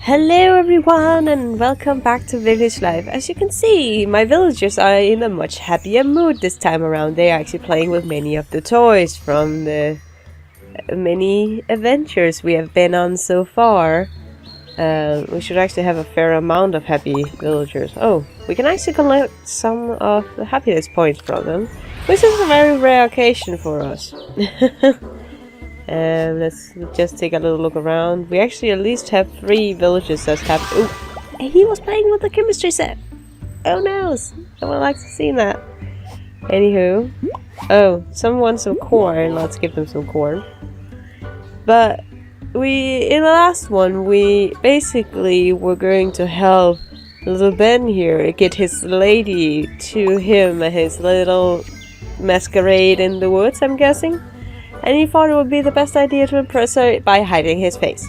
Hello everyone and welcome back to Village Life. As you can see, my villagers are in a much happier mood this time around. They are actually playing with many of the toys from the many adventures we have been on so far. We should actually have a fair amount of happy villagers. Oh, we can actually collect some of the happiness points from them, which is a very rare occasion for us. Let's just take a little look around. We actually at least have 3 villages that's happy. Oh, and he was playing with the chemistry set. Oh no, someone likes to see that. Anywho, oh, someone wants some corn. Let's give them some corn. But in the last one, we basically were going to help little Ben here get his lady to him at his little masquerade in the woods, I'm guessing. And he thought it would be the best idea to impress her by hiding his face.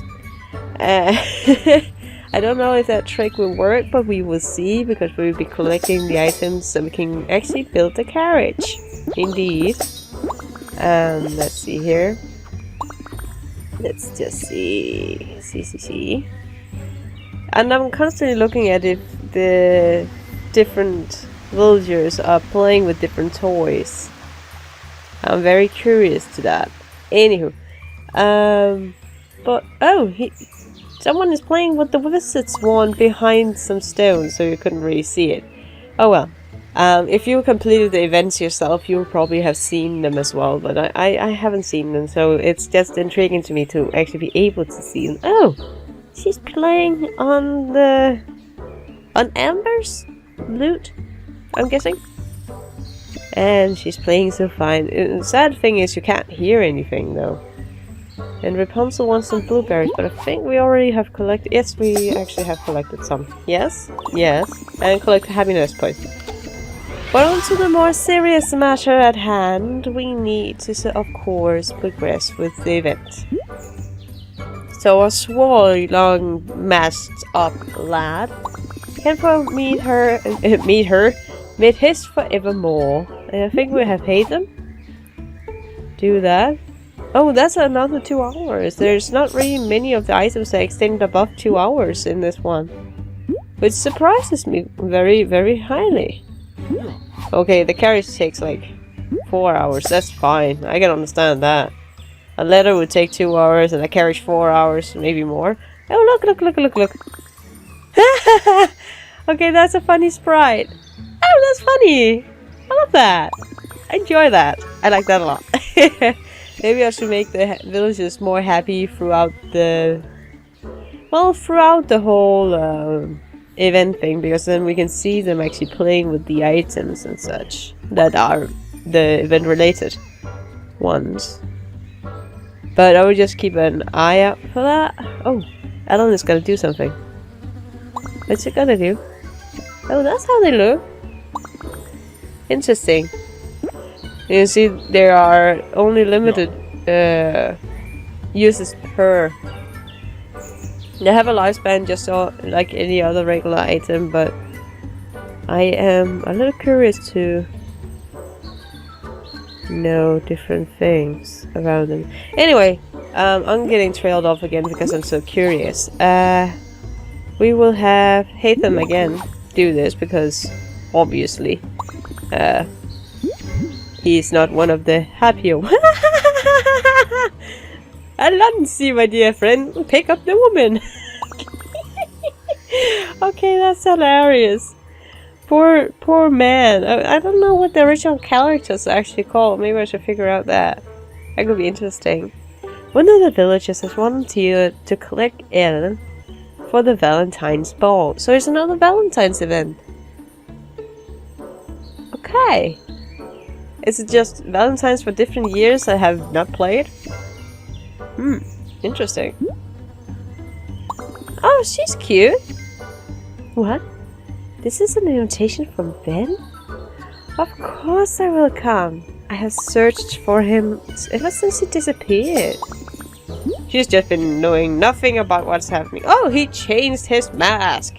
I don't know if that trick will work, but we will see, because we'll be collecting the items so we can actually build the carriage. Indeed. Let's see here. Let's just see. And I'm constantly looking at if the different villagers are playing with different toys. I'm very curious to that. Anywho, but oh, someone is playing with the Visit Swan behind some stones, so you couldn't really see it. Oh well. If you completed the events yourself, you probably have seen them as well, but I haven't seen them, so it's just intriguing to me to actually be able to see them. Oh, she's playing on Amber's lute, I'm guessing. And she's playing so fine. The sad thing is you can't hear anything though. And Rapunzel wants some blueberries, but I think we already have collected. Yes, we actually have collected some. Yes, and collected happiness points. But on to the more serious matter at hand, we need to, of course, progress with the event. So a long masked up lad can meet his forevermore. And I think we have paid them. Do that. Oh, that's another 2 hours. There's not really many of the items that extend above 2 hours in this one, which surprises me very, very highly. Okay, the carriage takes like 4 hours. That's fine. I can understand that. A letter would take 2 hours and a carriage 4 hours, maybe more. Oh, look. Okay, that's a funny sprite. Oh, that's funny. I love that. I enjoy that. I like that a lot. Maybe I should make the villagers more happy throughout the whole event thing, because then we can see them actually playing with the items and such that are the event related ones. But I will just keep an eye out for that. Oh, Ellen is gonna do something. What's it gonna do? Oh, that's how they look. Interesting. You see, there are only limited uses per. They have a lifespan just like any other regular item, but I am a little curious to know different things around them. Anyway, I'm getting trailed off again because I'm so curious. We will have Hatham again do this because obviously he's not one of the happier ones. Alansi, my dear friend, pick up the woman. Okay, that's hilarious. Poor man. I don't know what the original characters are actually called. Maybe I should figure out that. That could be interesting. One of the villagers has volunteered to collect Ellen for the Valentine's Ball. So it's another Valentine's event. Okay. Is it just Valentine's for different years I have not played? Interesting. Oh, she's cute. What? This is an invitation from Ben? Of course I will come. I have searched for him ever since he disappeared. She's just been knowing nothing about what's happening. Oh, he changed his mask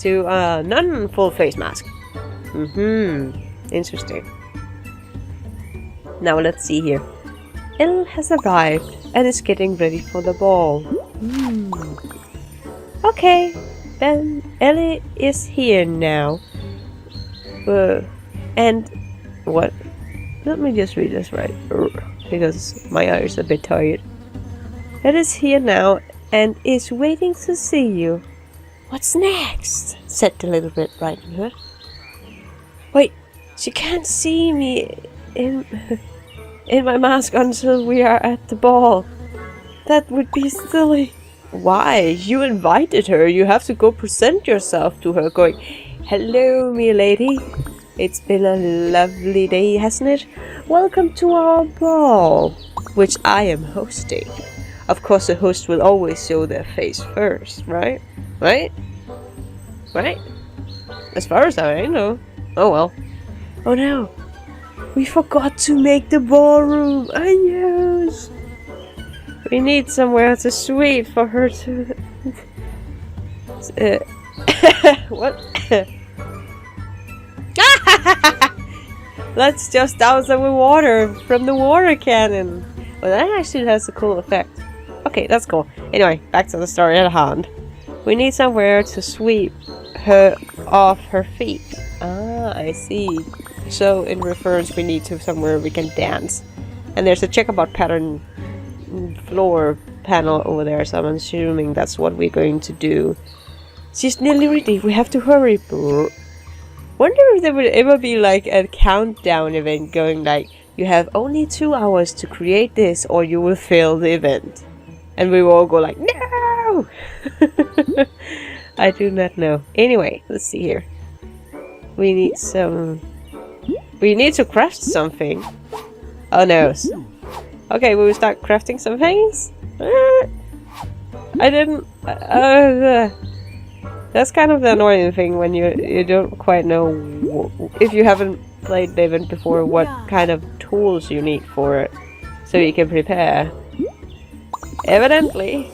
to a non-full face mask. Interesting. Now let's see here. Elle has arrived and is getting ready for the ball. Okay, then Ellie is here now. And what? Let me just read this right, because my eye is a bit tired. Ellie is here now and is waiting to see you. What's next? Said the little Red Riding Hood. Wait, she can't see me in my mask until we are at the ball. That would be silly. Why? You invited her. You have to go present yourself to her going, hello, me lady. It's been a lovely day, hasn't it? Welcome to our ball, which I am hosting. Of course, the host will always show their face first, right? Right? Right? As far as I know. Oh well. Oh no. We forgot to make the ballroom. Yes. We need somewhere to sweep for her to... What? Let's just douse her with water from the water cannon. Well, that actually has a cool effect. Okay, that's cool. Anyway, back to the story at hand. We need somewhere to sweep her off her feet. Ah, I see. So in reverse, we need to somewhere we can dance. And there's a checkerboard pattern floor panel over there, so I'm assuming that's what we're going to do. She's nearly ready. We have to hurry. Wonder if there would ever be like a countdown event going like, you have only 2 hours to create this or you will fail the event. And we will all go like, no! I do not know. Anyway, let's see here. We need to craft something. Oh no. Okay, we will start crafting some things. I didn't... that's kind of the annoying thing when you don't quite know if you haven't played the event before what kind of tools you need for it, so you can prepare. Evidently,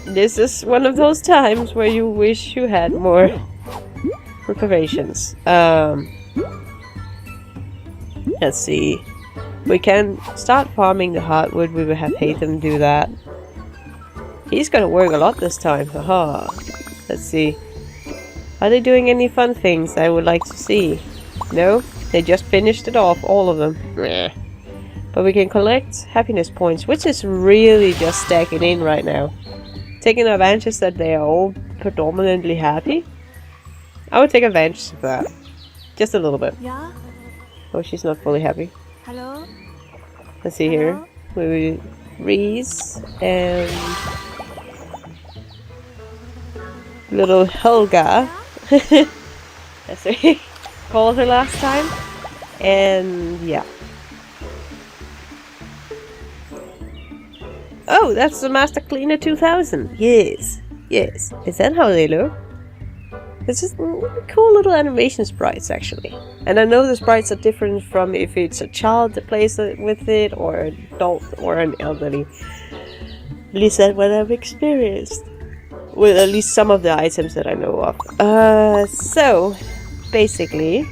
this is one of those times where you wish you had more preparations. Let's see. We can start farming the hardwood. We will have Haytham do that. He's gonna work a lot this time. Haha. Let's see. Are they doing any fun things I would like to see? No? They just finished it off, all of them. Meh. But we can collect happiness points, which is really just stacking in right now. Taking advantage that they are all predominantly happy. I would take advantage of that. Just a little bit. Yeah? Oh, she's not fully happy. Hello? Let's see here. We Reese and little Helga. That's what we called her last time. And yeah. Oh, that's the Master Cleaner 2000. Yes. Yes. Is that how they look? It's just cool little animation sprites, actually. And I know the sprites are different from if it's a child that plays with it, or an adult, or an elderly. At least that's what I've experienced. With at least some of the items that I know of. So, basically,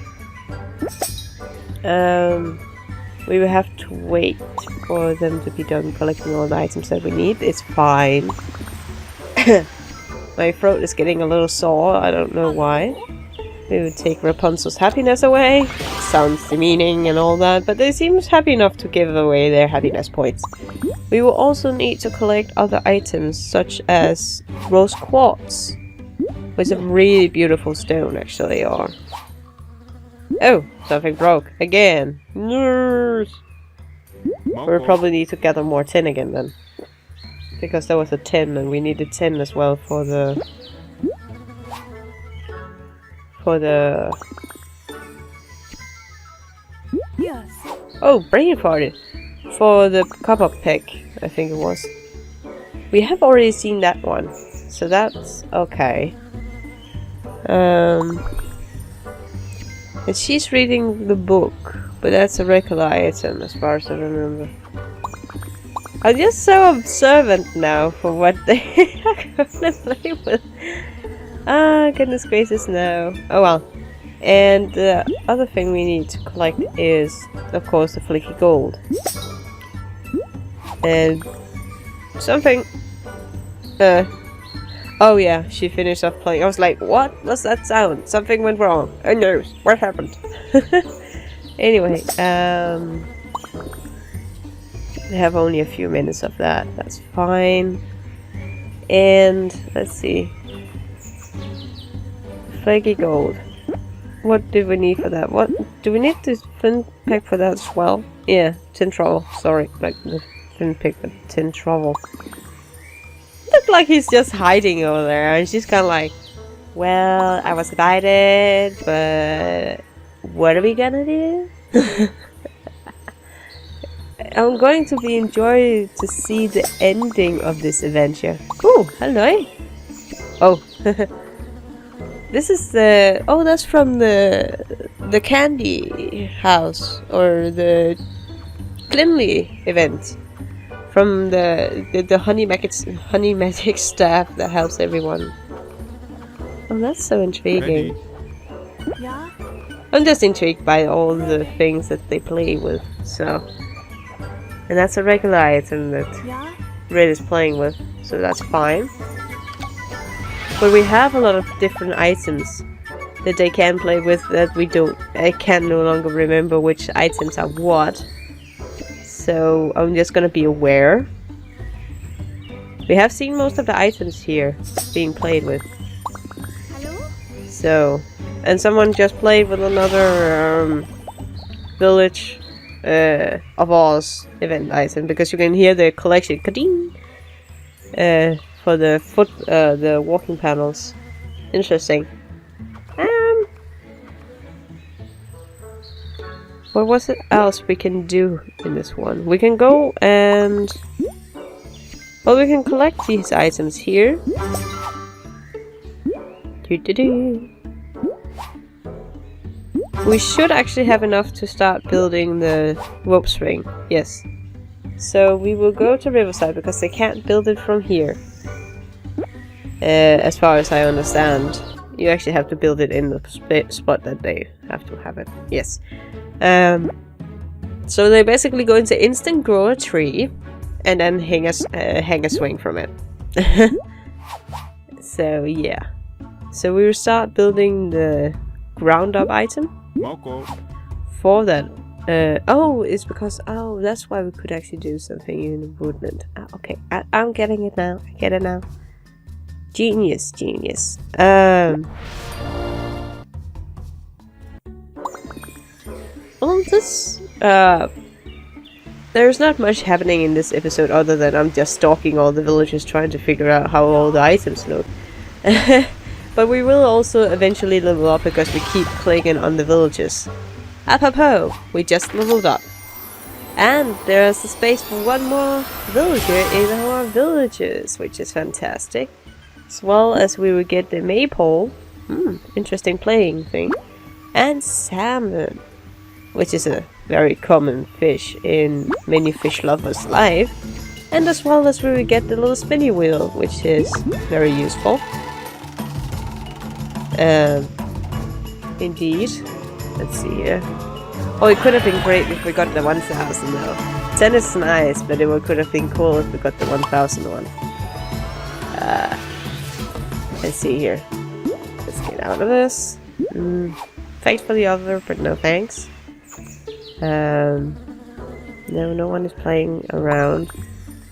we will have to wait for them to be done collecting all the items that we need. It's fine. My throat is getting a little sore, I don't know why. We would take Rapunzel's happiness away. Sounds demeaning and all that, but they seem happy enough to give away their happiness points. We will also need to collect other items, such as rose quartz. With some really beautiful stone, actually, or... Oh, something broke. Again. Nurse. We'll probably need to gather more tin again, then. Because there was a 10 and we needed 10 as well for the Yes. oh, brain farted for the copper pick, I think it was. We have already seen that one, so that's okay. And she's reading the book, but that's a regular item as far as I remember. I'm just so observant now for what they are gonna play with. Ah, goodness gracious, no. Oh well. And the other thing we need to collect is, of course, the flaky gold. And something... Oh yeah, she finished off playing. I was like, what was that sound? Something went wrong. Oh no, what happened? Anyway, we have only a few minutes of that. That's fine. And let's see. Flaky gold. What do we need for that? What do we need to fin pick for that as well? Yeah, tin trowel. Sorry, like the fin pick, but tin trowel. Look like he's just hiding over there, and she's kind of like, "Well, I was invited, but what are we gonna do?" I'm going to be enjoying to see the ending of this adventure. Oh, hello. Oh. This is the... Oh, that's from the candy house, or the Clinley event. From the honey magic staff that helps everyone. Oh, that's so intriguing. Yeah. I'm just intrigued by all the things that they play with, so... And that's a regular item that Red is playing with, so that's fine. But we have a lot of different items that they can play with that we don't... I can no longer remember which items are what. So I'm just gonna be aware. We have seen most of the items here being played with. Hello? So... And someone just played with another village of Oz event item, because you can hear the collection ka-ding, for the walking panels. Interesting. What was it else we can do in this one? We can go and... Well, we can collect these items here. Doo-doo-doo. We should actually have enough to start building the rope swing. Yes. So we will go to Riverside because they can't build it from here. As far as I understand. You actually have to build it in the spot that they have to have it. Yes. So they're basically going to instant grow a tree and then hang a swing from it. So yeah. So we will start building the ground up item. For that. Oh, it's because... Oh, that's why we could actually do something in the woodland. Okay, I'm getting it now. I get it now. Genius, genius. Well, this... There's not much happening in this episode other than I'm just stalking all the villagers trying to figure out how all the items look. But we will also eventually level up because we keep clicking on the villages. Apropos, we just leveled up. And there's a space for one more villager in our villages, which is fantastic. As well as we will get the maypole. Interesting playing thing. And salmon, which is a very common fish in many fish lovers' life. And as well as we will get the little spinny wheel, which is very useful. Indeed. Let's see here. Oh, it could have been great if we got the 1000 though. 10 is nice, but it could have been cool if we got the 1000 one. Let's see here. Let's get out of this. Thanks for the offer, but no thanks. No, no one is playing around.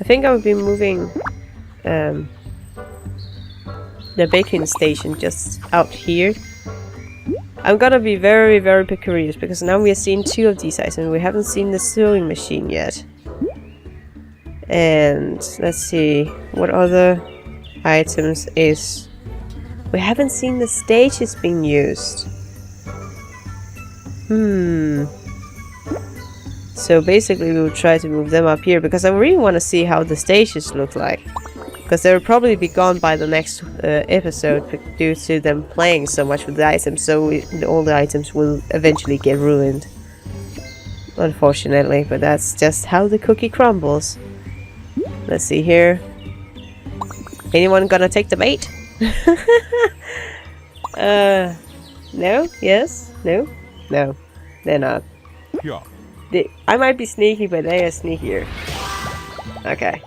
I think I would be moving the baking station just out here. I'm gonna be very, very curious because now we have seen 2 of these items. We haven't seen the sewing machine yet. And let's see what other items is. We haven't seen the stages being used. So basically we will try to move them up here because I really want to see how the stages look like. Because they will probably be gone by the next episode due to them playing so much with the items, so all the items will eventually get ruined. Unfortunately, but that's just how the cookie crumbles. Let's see here. Anyone gonna take the bait? No? Yes? No? No. They're not. Yeah. I might be sneaky, but they are sneakier. Okay.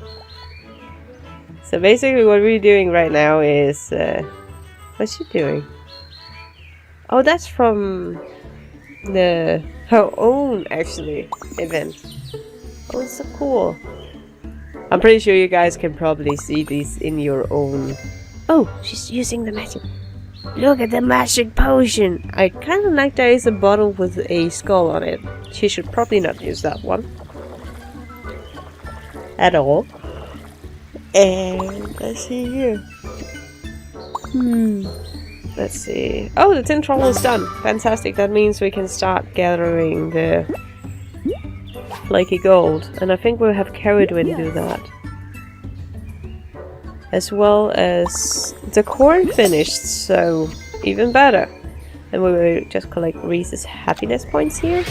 So basically what we're doing right now is... what's she doing? Oh, that's from her own, actually, event. Oh, it's so cool. I'm pretty sure you guys can probably see these in your own... Oh, she's using the magic. Look at the magic potion. I kind of like there is a bottle with a skull on it. She should probably not use that one. At all. And let's see here. Let's see. Oh, the tin troll is done. Fantastic. That means we can start gathering the flaky gold. And I think we'll have Caradwin do that. As well as the corn finished, so even better. And we will just collect Reese's happiness points here.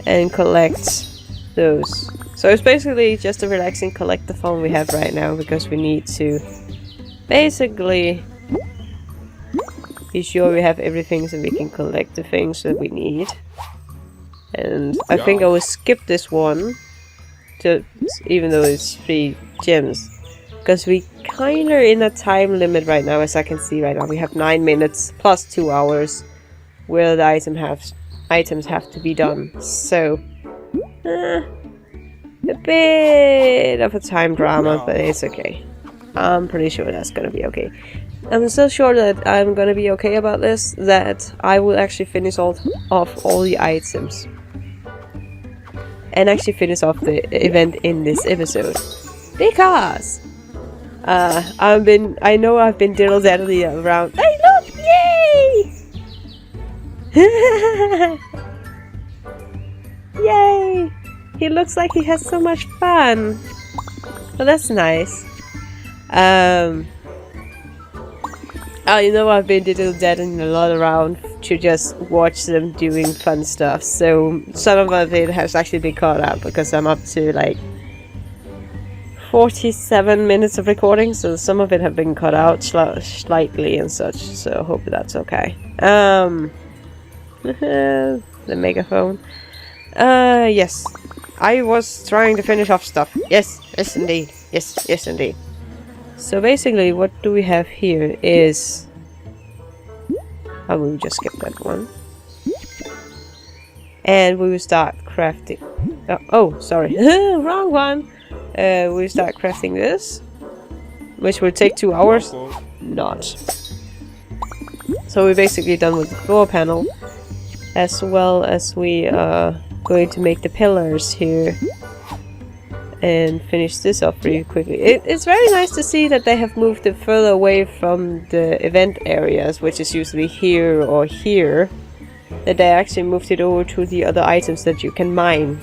And collect those. So it's basically just a relaxing collectathon we have right now, because we need to basically be sure we have everything so we can collect the things that we need. And I think I will skip this one, even though it's 3 gems. Because we kinda in a time limit right now, as I can see right now. We have 9 minutes plus 2 hours where the items have to be done. So, a bit of a time drama, but it's okay. I'm pretty sure that's gonna be okay. I'm so sure that I'm gonna be okay about this, that I will actually finish off all the items. And actually finish off the event in this episode. Because I know I've been diddle-daddly around. Hey look! Yay! Yay! He looks like he has so much fun. Well, that's nice. You know, I've been diddle-daddling a lot around to just watch them doing fun stuff. So some of it has actually been caught up because I'm up to like 47 minutes of recording, so some of it have been cut out slightly and such, so I hope that's okay. The megaphone. Yes. I was trying to finish off stuff. Yes indeed. Yes indeed. So basically what do we have here is... I will just skip that one. And we will start crafting... oh, sorry. Wrong one! We start crafting this, which will take 2 hours. Not. So we're basically done with the floor panel, as well as we are going to make the pillars here and finish this off really quickly. It's very nice to see that they have moved it further away from the event areas, which is usually here or here, that they actually moved it over to the other items that you can mine.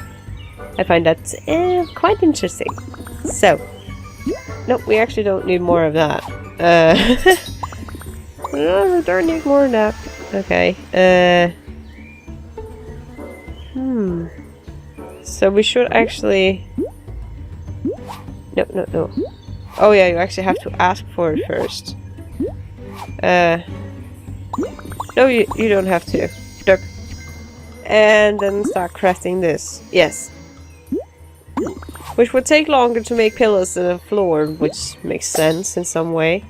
I find that quite interesting. So, nope, we actually don't need more of that. No, we don't need more of that. Okay. So we should actually... No. Oh yeah, you actually have to ask for it first. No, you don't have to. Duck. And then start crafting this. Yes. Which would take longer to make pillars than a floor, which makes sense in some way.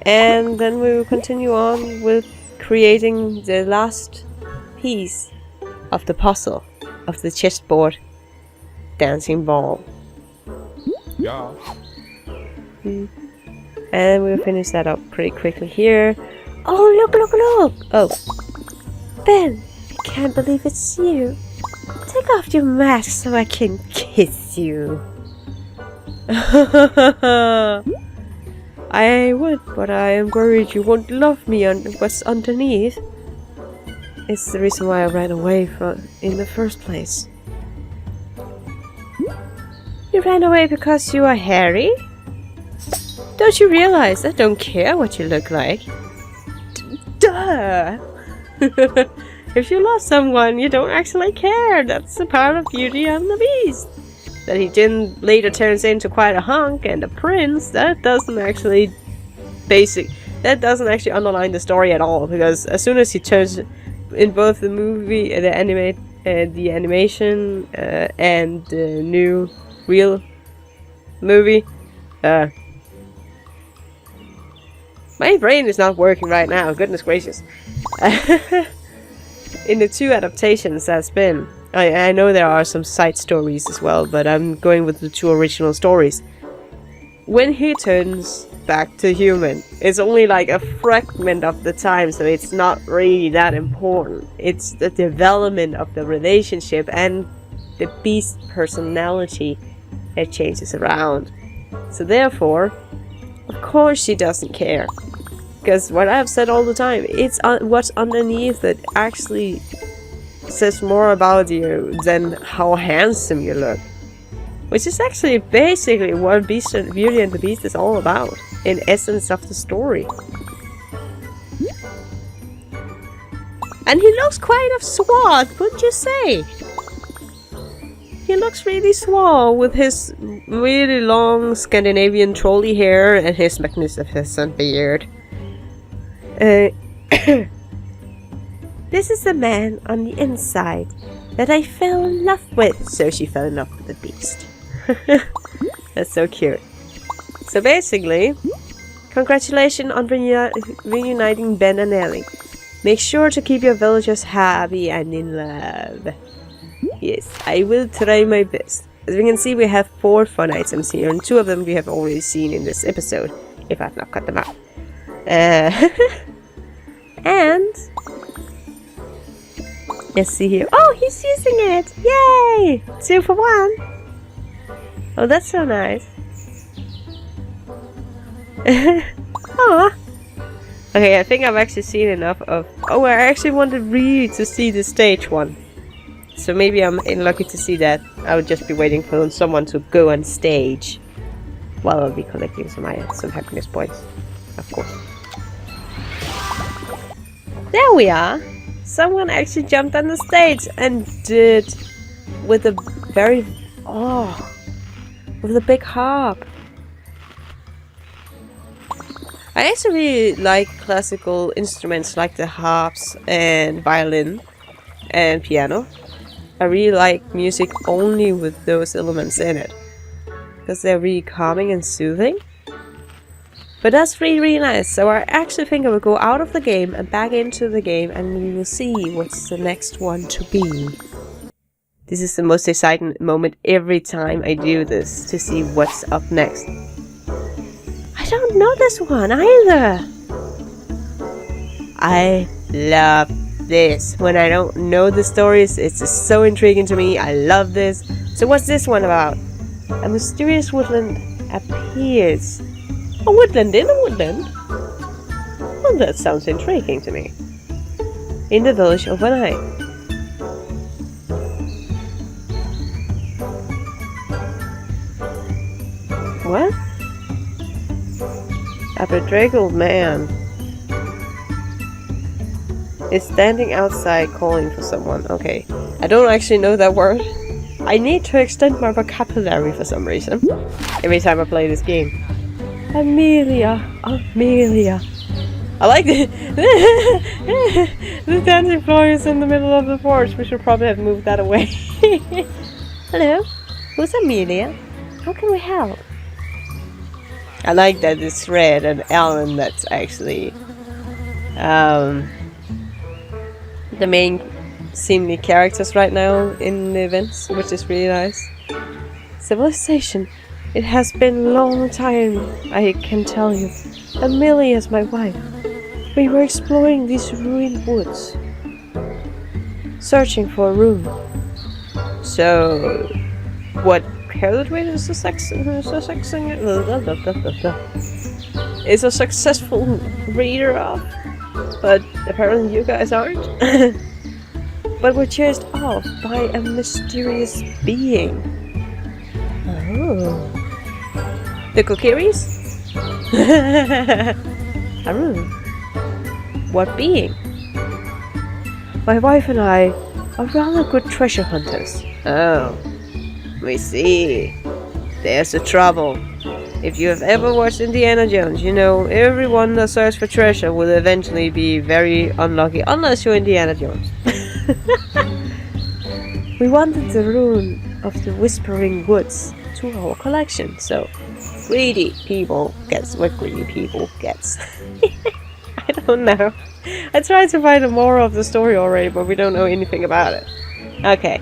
And then we will continue on with creating the last piece of the puzzle of the chessboard dancing ball. Yeah. And we'll finish that up pretty quickly here. Oh, look! Oh, Ben, I can't believe it's you. Take off your mask so I can kiss you. I would, but I am worried you won't love me on what's underneath. It's the reason why I ran away from in the first place. You ran away because you are hairy? Don't you realize I don't care what you look like? Duh! If you love someone, you don't actually care. That's the part of Beauty and the Beast. That he didn't later turns into quite a hunk and a prince, that doesn't actually underline the story at all, because as soon as he turns in both the movie, the animation and the new real movie, My brain is not working right now, goodness gracious. In the 2 adaptations that's been, I know there are some side stories as well, but I'm going with the 2 original stories. When he turns back to human, it's only like a fragment of the time, so it's not really that important. It's the development of the relationship and the beast personality that changes around. So therefore, of course she doesn't care. Because what I've said all the time, it's what's underneath that actually says more about you than how handsome you look. Which is actually basically what Beauty and the Beast is all about, in essence of the story. And he looks quite of suave, wouldn't you say? He looks really suave with his really long Scandinavian trolley hair and his magnificent beard. This is the man on the inside that I fell in love with. So she fell in love with the beast. That's so cute. So basically, congratulations on reuniting Ben and Ellie. Make sure to keep your villagers happy and in love. Yes, I will try my best. As we can see, we have 4 fun items here, and 2 of them we have already seen in this episode, if I've not cut them out. And let's see here. Oh, he's using it! Yay! 2 for 1. Oh, that's so nice. Aw. Okay, I think I've actually seen enough of... Oh, I actually wanted really to see the stage one. So maybe I'm lucky to see that. I would just be waiting for someone to go on stage. While I'll be collecting some happiness points. Of course. There we are! Someone actually jumped on the stage and did... With a very... Oh... With a big harp. I actually really like classical instruments like the harps and violin and piano. I really like music only with those elements in it. Because they're really calming and soothing. But that's really nice. So I actually think I will go out of the game and back into the game and we will see what's the next one to be. This is the most exciting moment every time I do this, to see what's up next. I don't know this one either. I love this. When I don't know the stories, it's just so intriguing to me. I love this. So what's this one about? A mysterious woodland appears. A woodland in a woodland? Well, that sounds intriguing to me. In the village overnight. What? A bedraggled man is standing outside calling for someone. Okay. I don't actually know that word. I need to extend my vocabulary for some reason. Every time I play this game. Amelia. Amelia. I like the the dancing floor is in the middle of the forest. We should probably have moved that away. Hello? Who's Amelia? How can we help? I like that it's Red and Alan that's actually the main seemingly characters right now in the events, which is really nice. Civilization. It has been a long time, I can tell you. Amelia is my wife. We were exploring these ruined woods, searching for a room. So, what Carrotway is a successful reader of, but apparently you guys aren't. But we're chased off by a mysterious being. Oh. The Kokiris? A room. What being? My wife and I are rather good treasure hunters. Oh. We see. There's the trouble. If you have ever watched Indiana Jones, you know everyone that searches for treasure will eventually be very unlucky, unless you're Indiana Jones. We wanted the rune of the Whispering Woods to our collection, so greedy people gets what greedy people gets. I don't know. I tried to find a moral of the story already, but we don't know anything about it. Okay.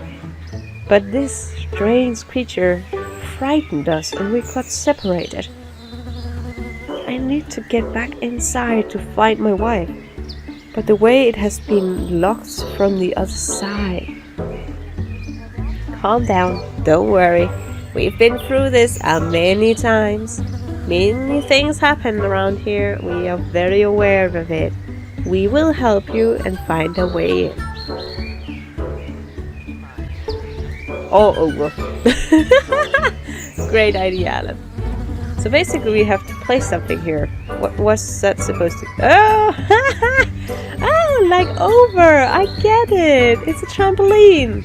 But this strange creature frightened us and we got separated. I need to get back inside to find my wife. But the way it has been locked from the other side. Calm down, don't worry. We've been through this many times. Many things happen around here. We are very aware of it. We will help you and find a way in. All over. Great idea, Alan. So basically we have to place something here. What was that supposed to... Oh! Oh, like over! I get it! It's a trampoline!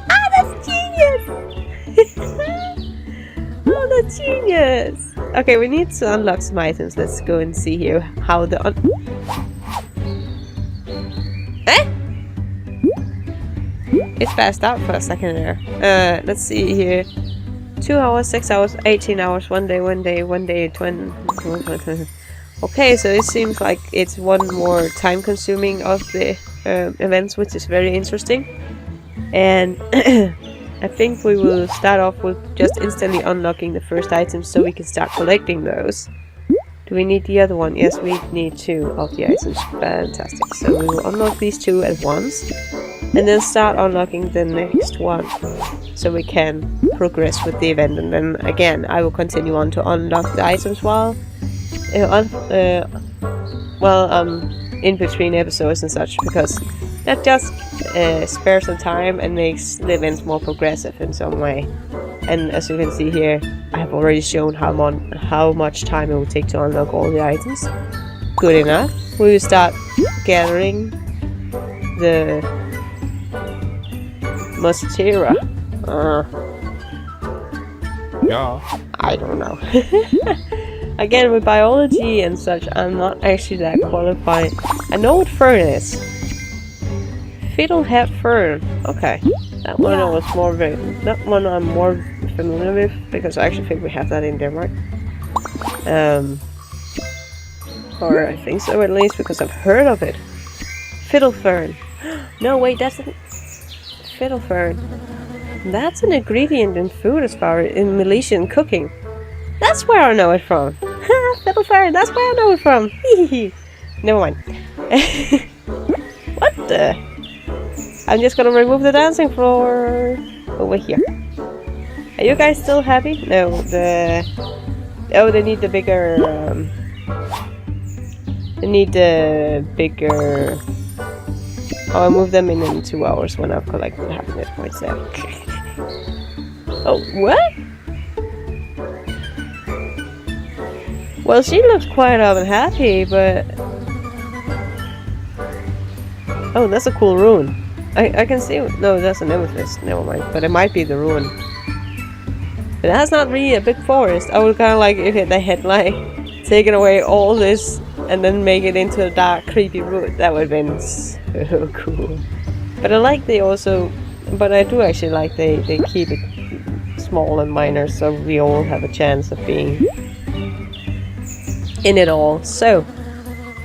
Ah, that's genius! Oh, that's genius! Okay, we need to unlock some items. Let's go and see here how the... Eh? It passed out for a second there. Let's see here. 2 hours, 6 hours, 18 hours, 1 day, 20... Okay, so it seems like it's one more time consuming of the events, which is very interesting. And I think we will start off with just instantly unlocking the first items so we can start collecting those. Do we need the other one? Yes, we need 2 of the items. Fantastic. So we will unlock these 2 at once. And then start unlocking the next one. So we can progress with the event. And then again, I will continue on to unlock the items while... in between episodes and such. Because that just spares some time and makes the events more progressive in some way. And as you can see here, I have already shown how much time it will take to unlock all the items. Good enough. We will start gathering the Mustera. Yeah. I don't know. Again, with biology and such, I'm not actually that qualified. I know what fern is. Fiddlehead fern. Okay. That one I was more that one I'm more familiar with because I actually think we have that in Denmark. Or I think so at least because I've heard of it. Fiddle fern. No, wait, that's a fiddle fern. That's an ingredient in food as far as in Malaysian cooking. That's where I know it from. Fiddle fern, that's where I know it from. Never mind. What the? I'm just gonna remove the dancing floor over here. Are you guys still happy? No, oh, they need the bigger, they need the bigger... Oh, I'll move them in 2 hours when I've collected happiness points there. Oh, what? Well, she looks quite up and happy, but... Oh, that's a cool rune. I can see... No, that's an amethyst. Never mind. But it might be the rune. But that's not really a big forest. I would kind of like if they had like taken away all this and then make it into a dark, creepy root. That would have been so cool. But I like they also... But I do actually like they keep it small and minor so we all have a chance of being in it all. So,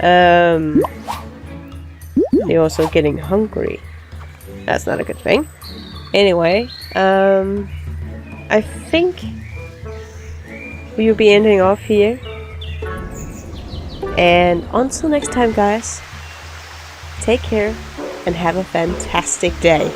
they're also getting hungry. That's not a good thing. Anyway, I think we'll be ending off here. And until next time, guys, take care and have a fantastic day.